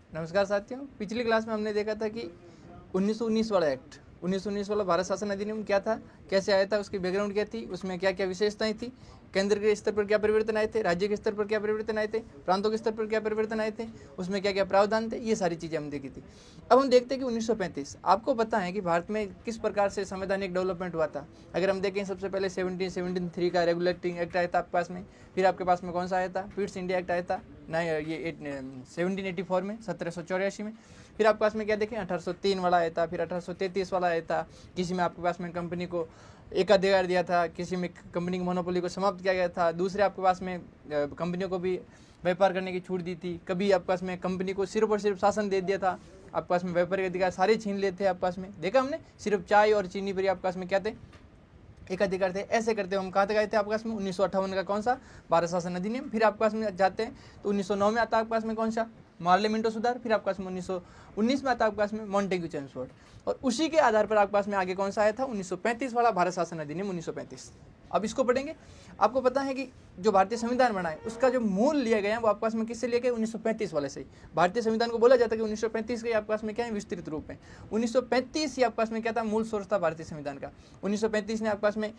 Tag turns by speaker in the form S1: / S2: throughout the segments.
S1: नमस्कार साथियों, पिछली क्लास में हमने देखा था कि 1919 वाला एक्ट, 1919 वाला भारत शासन अधिनियम क्या था, कैसे आया था, उसकी बैकग्राउंड क्या थी, उसमें क्या क्या विशेषताएं थी, केंद्र के स्तर पर क्या परिवर्तन आए थे, राज्य के स्तर पर क्या परिवर्तन आए थे, प्रांतों के स्तर पर क्या परिवर्तन आए थे, उसमें क्या क्या प्रावधान थे, ये सारी चीज़ें हम देखी थी। अब हम देखते हैं कि 1935, आपको पता है कि भारत में किस प्रकार से संवैधानिक डेवलपमेंट हुआ था। अगर हम देखें, सबसे पहले 1773 का रेगुलेटिंग एक्ट आया था आपके पास में, फिर आपके पास में कौन सा आया था, पिट्स इंडिया एक्ट आया था ना, ये 1784 में, 1784 में। फिर आपके पास में क्या देखें, 1803 वाला आया था, फिर 1833 वाला आया था, किसी में आपके पास में कंपनी को एकाधिकार दिया था, किसी में कंपनी की मोनोपोली को समाप्त किया गया था, दूसरे आपके पास में कंपनियों को भी व्यापार करने की छूट दी थी, कभी आपके पास में कंपनी को सिर्फ और सिर्फ शासन दे दिया था, आपके पास में व्यापारिक अधिकार सारे छीन लेते हैं आपके पास में। देखा हमने, सिर्फ चाय और चीनी पर आपके पास में क्या थे, एकाधिकार थे। ऐसे करते हम कहाँ तक आए थे आपके पास में, 1958 का कौन सा, भारत शासन अधिनियम। फिर आपके पास में जाते हैं तो 1909 में आता है आपके पास में कौन सा, मार्लियामेंटो सुधार। फिर आपके पास में 1919 में आता है आपके पास में मॉन्टेग्यू चेम्सफोर्ड, और उसी के आधार पर आपके पास में आगे कौन सा आया था, 1935 वाला भारत शासन अधिनियम 1935। अब इसको पढ़ेंगे। आपको पता है कि जो भारतीय संविधान बना है उसका जो मूल लिया गया है वो आपके पास में किससे लिया गया, 1935 वाले से ही। भारतीय संविधान को बोला जाता है कि 1935 के आपके पास में क्या है, विस्तृत रूप में 1935 ही आपके पास में क्या था, मूल सोर्स था भारतीय संविधान का। 1935 ने आपके पास में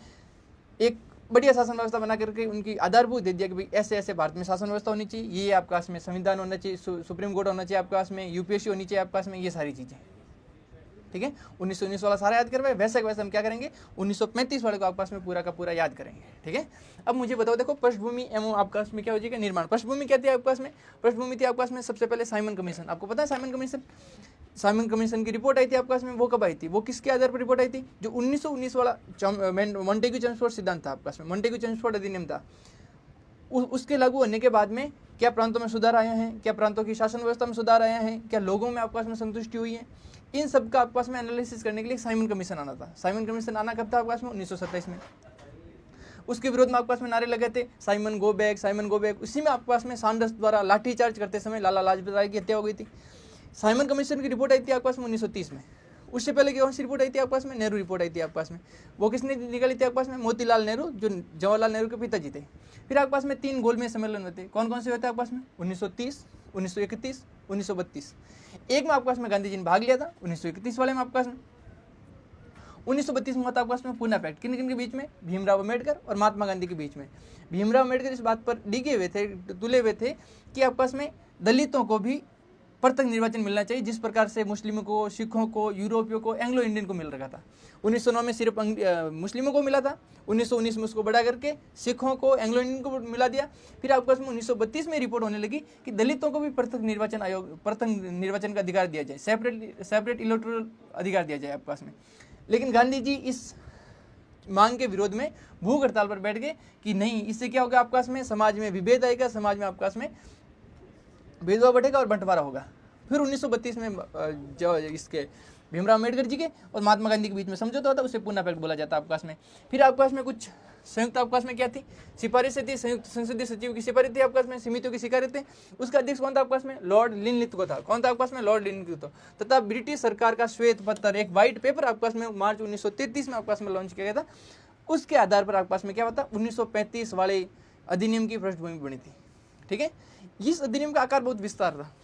S1: एक बढ़िया शासन व्यवस्था बना करके उनकी आधारभूत दे दिया कि भाई ऐसे ऐसे भारत में शासन व्यवस्था होनी चाहिए, ये आपके पास में संविधान होना चाहिए, सुप्रीम कोर्ट होना चाहिए आपके पास में, यूपीएससी होनी चाहिए आपके पास में, ये सारी चीज़ें। ठीक है, 1919 वाला सारा याद करवाए, वैसे वैसे हम क्या करेंगे, 1935 वाले को आपके पास में पूरा का पूरा याद करेंगे। ठीक है, अब मुझे बताओ, देखो पृष्ठभूमि एवं आपके पास में क्या हो जाएगा, निर्माण। पृष्ठभूमि क्या थी आपके पास में, पृष्ठभूमि थी आपके पास में सबसे पहले साइमन कमीशन। आपको पता है साइमन कमीशन, साइमन कमीशन की रिपोर्ट आई थी आपके पास में, वो कब आई थी, वो किसके आधार पर रिपोर्ट आई थी, जो 1919 वाला मॉन्टेग्यू चेम्सफोर्ड सिद्धांत था आपके पास में, मॉन्टेग्यू चेम्सफोर्ड अधिनियम था। उसके लागू होने के बाद में क्या प्रांतों में सुधार आया है, क्या प्रांतों की शासन व्यवस्था में सुधार आया है, क्या लोगों में आपके पास में संतुष्टि हुई है, इन सब का आपके पास में एनालिसिस करने के लिए साइमन कमीशन आना था। साइमन कमीशन आना कब था आपके पास में, 1927 में। उसके विरोध में आपके पास में नारे लगे थे, Simon go back, Simon go back. उसी में आपके पास में सैंडर्स द्वारा लाठीचार्ज करते समय लाला लाजपत राय की हत्या हो गई थी। साइमन कमीशन की रिपोर्ट आई थी आपके पास में 1930 में। उससे पहले कौन सी रिपोर्ट आई थी आपके पास में, नेहरू रिपोर्ट आई थी आपके पास में। वो किसने निकाली थी आपके पास में, मोतीलाल नेहरू, जो जवाहरलाल नेहरू के पिताजी थे। फिर आपके पास में 3 गोलमेज सम्मेलन होते हैं, कौन कौन से होते हैं आपके पास में, 1930, 1931, 1932। एक में आपके पास में गांधी जी ने भाग लिया था, 1931 वाले में आपके पास में। 1932 में होता आपके पास में पूना पैक्ट, किन किन के बीच में, भीमराव अम्बेडकर और महात्मा गांधी के बीच में। भीमराव अम्बेडकर इस बात पर डिगे हुए थे, तुले हुए थे कि आपके पास में दलितों को भी प्रत्यक्ष निर्वाचन मिलना चाहिए, जिस प्रकार से मुस्लिमों को, सिखों को, यूरोपियों को, एंग्लो इंडियन को मिल रखा था। 1909 में सिर्फ मुस्लिमों को मिला था, 1919 में उसको बढ़ा करके सिखों को, एंग्लो इंडियन को मिला दिया। फिर आपके पास में 1932 में रिपोर्ट होने लगी कि दलितों को भी प्रत्यक्ष निर्वाचन आयोग, प्रत्यक्ष निर्वाचन का अधिकार दिया जाए, सेपरेट इलेक्टोरल अधिकार दिया जाए आपके पास में। लेकिन गांधी जी इस मांग के विरोध में भूख हड़ताल पर बैठ गए कि नहीं, इससे क्या होगा आपके पास में, समाज में विभेद आएगा, समाज में आपके पास में भेदभाव बढ़ेगा और बंटवारा होगा। फिर 1932 में जो इसके भीमराव अम्बेडकर जी के और महात्मा गांधी के बीच में समझौता होता है, उसे पूना पैक्ट बोला जाता है आपके पास में। फिर आपके पास में कुछ संयुक्त आपके पास में क्या थी, सिफारिशें थी, संयुक्त संसदीय सचिव की सिफारिश थी आपके पास में, समितियों की सिफारिश थी। उसका अध्यक्ष कौन था आपके पास में, लॉर्ड लिनलिथगो था। कौन था आपके पास में, लॉर्ड लिनलिथगो। तथा ब्रिटिश सरकार का श्वेत पत्र, एक व्हाइट पेपर आपके पास में मार्च 1933 में आपके पास में लॉन्च किया गया था। उसके आधार पर आपके पास में क्या होता, 1935 वाले अधिनियम की पृष्ठभूमि बनी थी। ठीक है, इस अधिनियम का आकार बहुत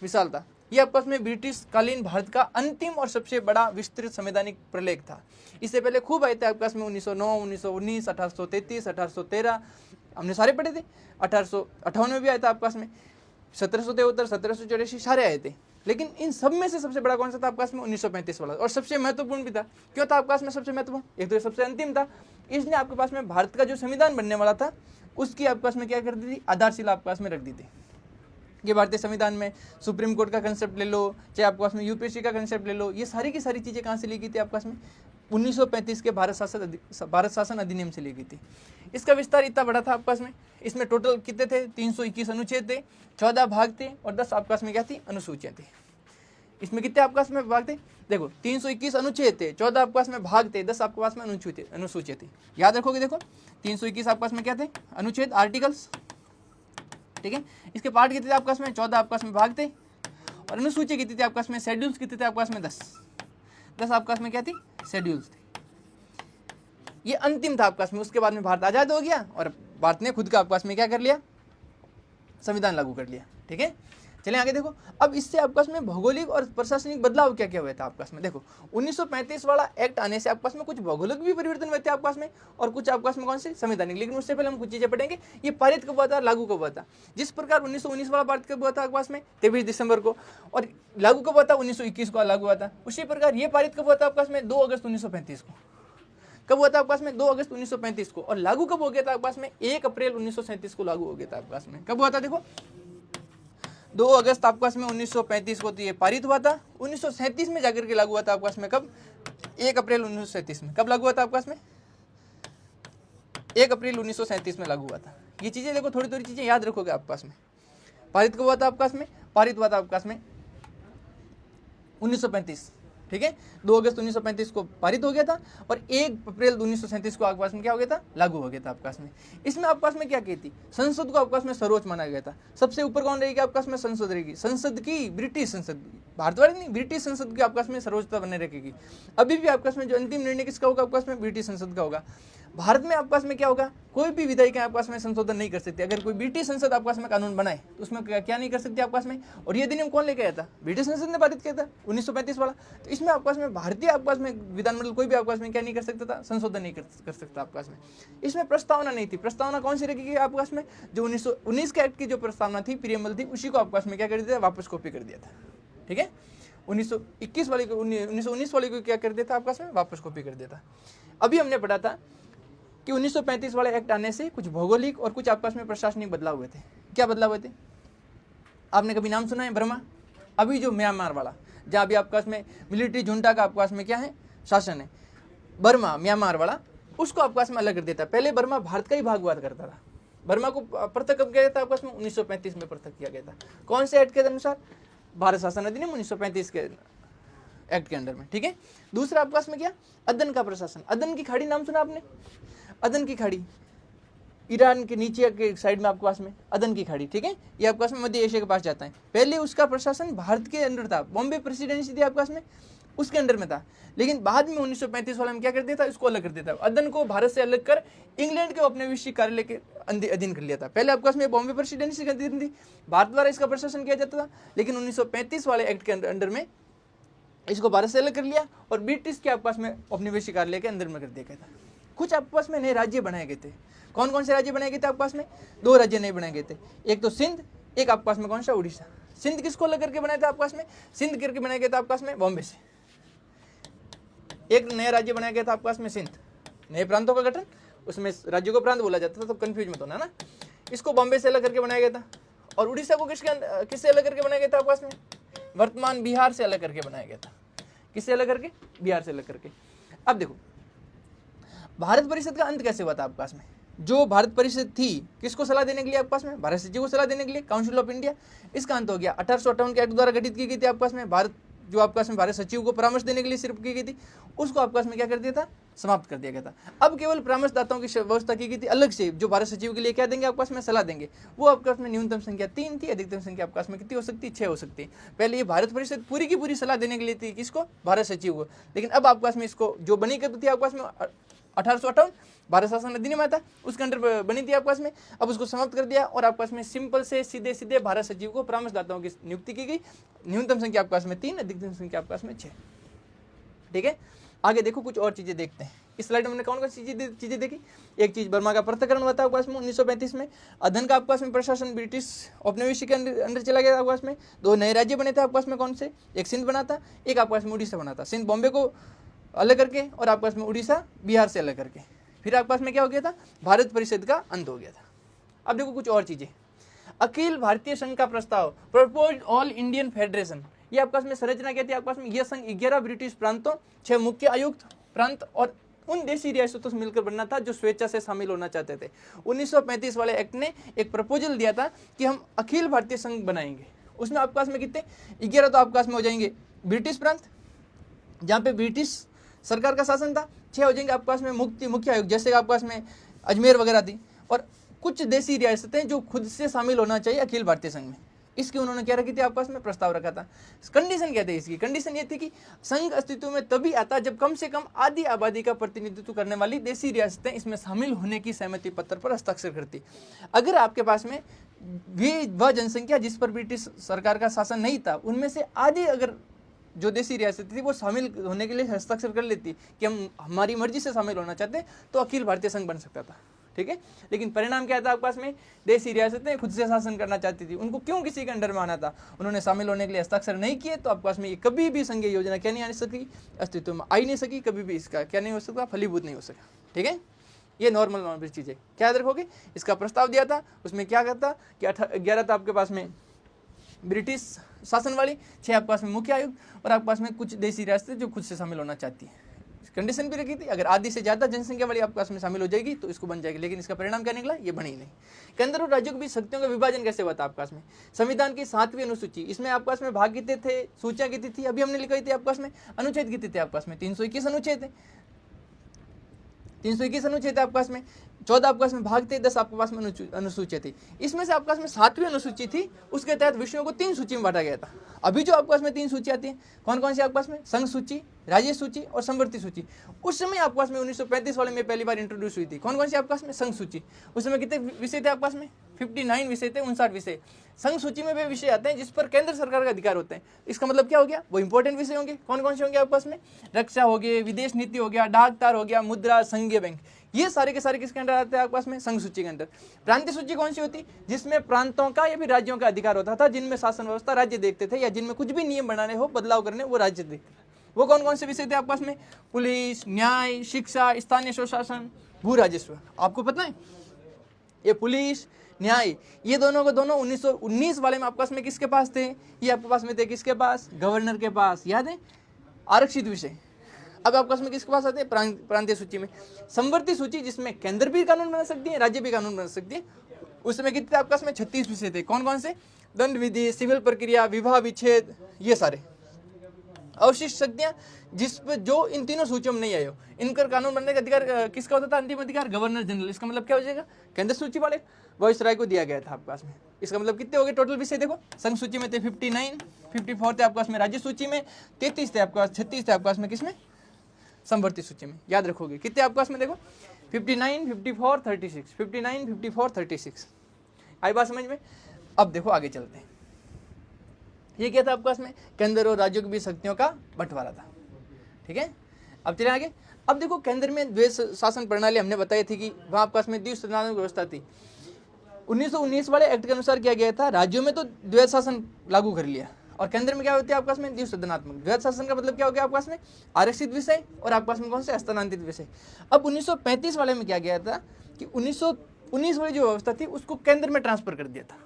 S1: विशाल था। यह आपस में ब्रिटिश कालीन भारत का अंतिम और सबसे बड़ा विस्तृत संवैधानिक प्रलेख था। इससे पहले खूब आए थे आपके पास में 1909, 1919, 1833, 1813, हमने सारे पढ़े थे। 1858 में भी आया था आपके पास में, 1773, 1784 सारे आए थे। लेकिन इन सब में से सबसे बड़ा कौन सा था आपके पास में, 1935 वाला, और सबसे महत्वपूर्ण भी था। क्यों था आपके पास में सबसे महत्वपूर्ण, एक तो सबसे अंतिम था, इसने आपके पास में भारत का जो संविधान बनने वाला था उसकी आपके पास में क्या कर दी थी, आधारशिला आपके पास में रख दी थी। कि भारतीय संविधान में सुप्रीम कोर्ट का कंसेप्ट ले लो, चाहे आपके पास में यूपीएससी का कंसेप्ट ले लो, ये सारी की सारी चीज़ें कहाँ से ली गई थी आपके पास में, 1935 के भारत शासन अधिनियम से ली गई थी। इसका विस्तार इतना बड़ा था आपके पास में, इसमें टोटल कितने थे, 321 अनुच्छेद थे, 14 भाग थे और 10 आपके पास में क्या थी, अनुसूचियाँ थी। इसमें कितने आपके पास में भाग थे, देखो 321 अनुच्छेद थे, 14 आपके पास में भाग थे, 10 आपके पास में अनुसूचियाँ थी। याद रखोगे, देखो 321 आपके पास में क्या थे, अनुच्छेद, आर्टिकल्स। ठीक है, इसके पार्ट कितने थे आपके पास में, 14 आपके पास में भाग थे, और अनुसूची कितनी थी आपके पास में, शेड्यूल्स कितने थे आपके पास में, 10 आपके पास में क्या थी, शेड्यूल्स थे। ये अंतिम था आपके पास में। उसके बाद में भारत आज़ाद हो गया और भारत ने खुद का आपके पास में क्या कर लिया, संविधान लागू कर लिया। ठीक है, चलिए आगे देखो। अब इससे आपस में भौगोलिक और प्रशासनिक बदलाव क्या क्या हुए थे आपस में। देखो 1935 वाला एक्ट आने से आपस में कुछ भौगोलिक भी परिवर्तन हुए थे आपस में, और कुछ आपस में कौन से संवैधानिक। लेकिन उससे पहले हम कुछ चीजें पढ़ेंगे, ये पारित कब हुआ था, लागू कब हुआ था। जिस प्रकार 1919 वाला पारित कब हुआ था आपस में 23 दिसंबर को, और लागू कब हुआ था 1921 को लागू हुआ था। उसी प्रकार ये पारित कब हुआ था आपस में 2 अगस्त 1935 को। कब हुआ था आपस में 2 अगस्त 1935 को। और लागू कब हो गया था आपस में 1 अप्रैल 1937 को लागू हो गया था आपस में। कब हुआ था देखो 2 अगस्त आपस में 1935 को तो ये पारित हुआ था। 1937 में जाकर के लागू हुआ था आपस में। कब 1 अप्रैल 1937 में। कब लागू हुआ था आपस में 1 अप्रैल 1937 में लागू हुआ था। ये चीजें देखो थोड़ी थोड़ी चीजें याद रखोगे आपस में। पारित कब हुआ था आपस में, पारित हुआ था आपस में 1935, ठीक है। 2 अगस्त 1935 को पारित हो गया था और 1 अप्रैल 1937 को आपस में क्या हो गया था, लागू हो गया था आपस में। इसमें आपस में क्या कहती, संसद को आपस में सर्वोच्च माना गया था। सबसे ऊपर कौन रहेगी आपस में, संसद रहेगी। संसद की ब्रिटिश संसद, भारत वाली नहीं, ब्रिटिश संसद की आपस में सर्वोच्चता बने रखेगी। अभी भी आपस में जो अंतिम निर्णय किसका होगा आपस में, ब्रिटिश संसद का होगा। भारत में आपस में क्या होगा, कोई भी विधायिक आपस में संशोधन नहीं कर सकते। अगर कोई ब्रिटिश संसद आपस में कानून बनाए तो उसमें क्या नहीं कर सकते आपस में। और ये अधिनियम कौन लेके आया था, ब्रिटिश संसद ने पारित किया था 1935 वाला। तो इसमें आपस में भारतीय आपस में विधानमंडल कोई भी आपस में क्या नहीं कर सकता था, संशोधन नहीं कर सकता आपस में। इसमें प्रस्तावना नहीं थी। प्रस्तावना कौन सी रखी आपस में, जो 1919 के एक्ट की जो प्रस्तावना थी, प्रियम्बल थी, उसी को आपस में क्या कर दिया था, वापस कॉपी कर दिया था, ठीक है। 1921 वाले को 1919 वाले को क्या कर दिया था आपस में, वापस कॉपी कर दिया था। अभी हमने पढ़ा था कि 1935 वाले एक्ट आने से कुछ भौगोलिक और कुछ आपस में प्रशासनिक बदलाव हुए थे। क्या बदलाव हुए थे, आपने कभी नाम सुना है बर्मा। अभी जो म्यांमार वाला, जहाँ भी आपस में मिलिट्री जुंटा का आपस में क्या है, शासन है, बर्मा म्यांमार वाला, उसको आपस में अलग कर देता है। पहले बर्मा भारत का ही भाग हुआ करता था। बर्मा को पृथक कब किया गया था आपस में, 1935 में पृथक किया गया था। कौन से एक्ट के अनुसार, भारत शासन अधिनियम 1935 के एक्ट के अंडर में, ठीक है। दूसरा आपस में क्या, अदन का प्रशासन। अदन की खाड़ी नाम सुना आपने, अदन की खाड़ी ईरान के नीचे के साइड में आपके पास में अदन की खाड़ी, ठीक है। ये आपके पास में मध्य एशिया के पास जाता है। पहले उसका प्रशासन भारत के अंदर था, बॉम्बे प्रेसिडेंसी थी आपके पास में, उसके अंडर में था। लेकिन बाद में 1935 वाला में क्या कर दिया था, इसको अलग कर दिया था। अदन को भारत से अलग कर इंग्लैंड के औपनिवेशिक कार्यालय के अधीन कर लिया था। पहले आपके पास में बॉम्बे प्रेसिडेंसी के अधीन थी, भारत द्वारा इसका प्रशासन किया जाता था। लेकिन 1935 वाले एक्ट के अंडर में इसको भारत से अलग कर लिया और ब्रिटिश के आपस में औपनिवेशिक कार्यालय के अंदर में कर दिया गया था। कुछ आपस में नए राज्य बनाए गए थे। कौन कौन से राज्य बनाए गए थे आपस में, 2 राज्य नए बनाए गए थे। एक तो सिंध, एक आपस में कौन सा, उड़ीसा। सिंध किसको अलग करके बनाया था आपस में, सिंध करके बनाया गया था आपस में बॉम्बे से। एक नया राज्य बनाया गया था आपस में सिंध, नए प्रांतों का गठन, उसमें राज्यों को प्रांत बोला जाता था, तो कंफ्यूज मत होना ना। इसको बॉम्बे से अलग करके बनाया गया था। और उड़ीसा को किससे अलग करके बनाया गया था आपस में, वर्तमान बिहार से अलग करके बनाया गया था। किससे अलग करके, बिहार से अलग करके। अब देखो भारत परिषद का अंत कैसे हुआ था आपके पास में। जो भारत परिषद थी, किसको सलाह देने के लिए आपके पास में, भारत सचिव को सलाह देने के लिए, काउंसिल ऑफ इंडिया, इसका अंत हो गया। 1858 के एक्ट द्वारा गठित की गई थी आपके पास में भारत, जो आपके पास में भारत सचिव को परामर्श देने के लिए सिर्फ की गई थी, उसको आपके पास में क्या कर दिया था, समाप्त कर दिया गया था। अब केवल परामर्शदाताओं की व्यवस्था की गई थी अलग से, जो भारत सचिव के लिए क्या देंगे आपके पास में, सलाह देंगे। वो आपके पास में न्यूनतम संख्या 3 थी, अधिकतम संख्या आपके पास में कितनी हो सकती है, 6 हो सकती है। पहले ये भारत परिषद पूरी की पूरी सलाह देने के लिए थी, किसको, भारत सचिव को। लेकिन अब आपके पास में इसको जो बनी करती थी आपके पास में 1858 भारत शासन अधिनियम आया था, उसके अंडर बनी थी आपके पास में। अब उसको समाप्त कर दिया और आपके पास में सिंपल से सीधे सीधे भारत सचिव को परामर्शदाताओं की नियुक्ति की गई। न्यूनतम संख्या आपके पास में 3, अधिकतम संख्या आपके पास में 6, ठीक है। आगे देखो कुछ और चीजें देखते हैं। इस स्लाइड में हमने कौन कौन सी चीजें देखी। एक चीज बर्मा का पृथक्करण हुआ था आपके पास में 1935 में। अदन का आपके पास में प्रशासन ब्रिटिश औपनिवेशिक के अंदर चला गया आपके पास में। 2 नए राज्य बने थे आपके पास में, कौन से, एक सिंध बना था, एक आपके पास में उड़ीसा बना था। सिंध बॉम्बे को अलग करके और आपके पास में उड़ीसा बिहार से अलग करके। फिर आपके पास में क्या हो गया था, भारत परिषद का अंत हो गया था। अब देखो कुछ और चीजें। अखिल भारतीय संघ का प्रस्ताव, प्रपोज्ड ऑल इंडियन फेडरेशन, ये आपके पास में संरचना क्या थी आपके पास में, यह संघ 11 ब्रिटिश प्रांतों, 6 मुख्य आयुक्त प्रांत और उन देशी रियासतों से मिलकर बनना था जो स्वेच्छा से शामिल होना चाहते थे। 1935 वाले एक्ट ने एक प्रपोजल दिया था कि हम अखिल भारतीय संघ बनाएंगे। उसमें आपके पास में कितने, 11 तो आपके पास में हो जाएंगे ब्रिटिश प्रांत, जहाँ पे ब्रिटिश सरकार का शासन था। 6 हो जाएंगे आपके पास में मुख्य आयुक्त, जैसे आपके पास में अजमेर वगैरह थी, और कुछ देशी रियासतें जो खुद से शामिल होना चाहिए अखिल भारतीय संघ में। इसकी उन्होंने क्या रखी थी आपके पास में, प्रस्ताव रखा था। कंडीशन क्या थी इसकी, कंडीशन ये थी कि संघ अस्तित्व में तभी आता जब कम से कम आधी आबादी का प्रतिनिधित्व करने वाली देशी रियासतें इसमें शामिल होने की सहमति पत्र पर हस्ताक्षर करती। अगर आपके पास में भी वह जनसंख्या जिस पर ब्रिटिश सरकार का शासन नहीं था, उनमें से आधी अगर जो देसी रियासत थी वो शामिल होने के लिए हस्ताक्षर कर लेती कि हम हमारी मर्जी से शामिल होना चाहते, तो अखिल भारतीय संघ बन सकता था। ठीक है, लेकिन परिणाम क्या था आपके पास में, देसी रियासतें खुद से शासन करना चाहती थी, उनको क्यों किसी के अंडर में आना था, उन्होंने शामिल होने के लिए हस्ताक्षर नहीं किए, तो आपके पास में ये कभी भी संघीय योजना क्या नहीं आ सकी, अस्तित्व में आई नहीं सकी, कभी भी इसका क्या नहीं हो सकता, फलीभूत नहीं हो सका। ठीक है, ये नॉर्मल चीज़ है। क्या याद रखोगे, इसका प्रस्ताव दिया था, उसमें क्या करता कि 11 था आपके पास में ब्रिटिश शासन वाली, 6 आपके पास में मुख्य आयुक्त, और आपके पास में कुछ देसी रियासतें जो खुद से शामिल होना चाहती है। कंडीशन भी रखी थी, अगर आधी से ज़्यादा जनसंख्या वाली आपके पास में शामिल हो जाएगी तो इसको बन जाएगी, लेकिन इसका परिणाम क्या निकला, ये बनी ही नहीं। केंद्र और राज्यों के बीच शक्तियों का विभाजन कैसे हुआ था आपके पास में, संविधान की 7वीं अनुसूची, इसमें आपके पास में भाग कितने थे, सूचियाँ कितनी थी, अभी हमने लिखाई थी आपके पास में, अनुच्छेद कितने थे आपके पास में, 321 अनुच्छेद है, 321 अनुच्छेद है आपके पास में, 14 आपके पास में भाग थे, 10 आपके पास में अनुसूची थी। इसमें से आपके पास में 7वीं अनुसूची थी, उसके तहत विषयों को 3 सूची में बांटा गया था। अभी जो आपके पास में 3 सूची आती हैं, कौन कौन सी आपके पास में, संघ सूची, राज्य सूची और समवर्ती सूची। उस समय आपके पास में 1935 वाले में पहली बार इंट्रोड्यूस हुई थी। कौन कौन सी आपके पास में, संघ सूची। उस समय कितने विषय थे आपके पास में, 59 विषय थे, 59 विषय। संघ सूची में वे विषय आते हैं जिस पर केंद्र सरकार का अधिकार होते हैं। इसका मतलब क्या हो गया, वो इंपॉर्टेंट विषय होंगे। कौन कौन से होंगे आपके पास में, रक्षा हो गए, विदेश नीति हो गया, डाक तार हो गया, मुद्रा, संघीय बैंक, ये सारे के सारे किसके अंदर आते हैं आपके पास में, संघ सूची के अंदर। प्रांतीय सूची कौन सी होती, जिसमें प्रांतों का या फिर राज्यों का अधिकार होता था, जिनमें शासन व्यवस्था राज्य देखते थे, या जिनमें कुछ भी नियम बनाने हो, बदलाव करने, वो राज्य देखते थे। वो कौन कौन से विषय थे आपके पास में, पुलिस, न्याय, शिक्षा, स्थानीय स्वशासन, भू राजस्व। आपको पता है ये पुलिस, न्याय, ये दोनों को दोनों 1919 वाले में आपके पास में किसके पास थे, ये आपके पास में थे किसके पास, गवर्नर के पास, याद है, आरक्षित विषय। अब आपके पास में किसके पास आते हैं, प्रांतीय सूची में। समवर्ती सूची, जिसमें केंद्र भी कानून बना सकती है, राज्य भी कानून बना सकती है, उसमें कितने आपके पास में 36 विषय थे। कौन कौन से, दंड विधि, सिविल प्रक्रिया, विवाह विच्छेद, ये सारे। अवशिष्ट शक्तियां, जिस पर जो इन तीनों सूचियों में नहीं आए हो, इनका कानून बनने का अधिकार किसका होता था, अंतिम अधिकार गवर्नर जनरल। इसका मतलब क्या हो जाएगा, केंद्र सूची वाले वायसराय को दिया गया था आपके पास में। इसका मतलब कितने हो गए टोटल विषय, देखो संघ सूची में थे 59, 54 थे आपके पास में राज्य सूची में, 33 थे आपके पास, 36 थे आपके पास में किसमें, समवर्ती सूची में। याद रखोगे कितने आपके पास में, देखो 59, 54, 36, 59, 54, 36। आई बात समझ में। अब देखो आगे चलते हैं। ये क्या था आपके पास में, केंद्र और राज्यों के बीच शक्तियों का बंटवारा था। ठीक है, अब चले आगे। अब देखो केंद्र में द्वैध शासन प्रणाली हमने बताई थी कि वहाँ आपके पास में द्विसदनात्मक व्यवस्था थी। 1919 वाले एक्ट के अनुसार किया गया था, राज्यों में तो द्वैध शासन लागू कर लिया, और केंद्र में क्या होती है आपके पास में, द्विसदनात्मक। द्वैध शासन का मतलब क्या हो गया आपके पास में, आरक्षित विषय और आपके पास में कौन से, हस्तांतरित विषय। अब 1935 वाले में क्या गया था कि 1919 वाली जो व्यवस्था थी उसको केंद्र में ट्रांसफर कर दिया था।